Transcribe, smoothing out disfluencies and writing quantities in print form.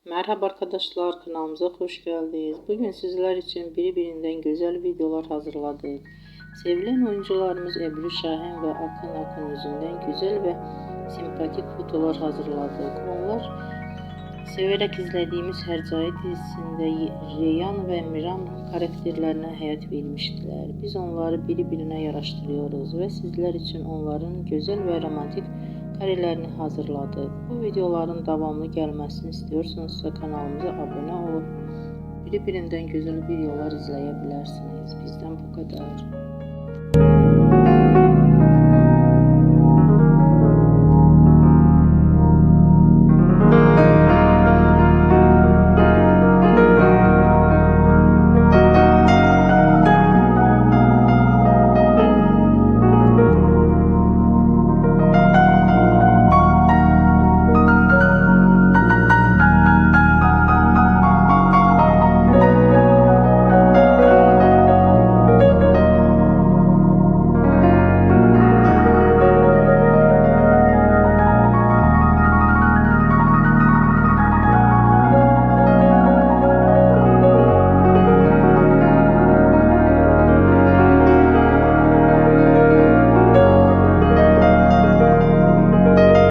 Merhaba arkadaşlar, kanalımıza hoş geldiniz. Bugün sizler için birbirinden güzel videolar hazırladık. Sevilen oyuncularımız Ebru Şahin ve Akın Akın yüzünden güzel ve sempatik fotolar hazırladık. Onlar severek izlediğimiz Hercai dizisinde Reyhan ve Miran karakterlerine hayat vermiştiler. Biz onları birbirine yaraştırıyoruz ve sizler için onların güzel ve romantik karelerini hazırladık. Bu videoların devamlı gelmesini istiyorsanızsa kanalımıza abone olup birbirinden güzel videolar izleyebilirsiniz. Bizden bu kadar.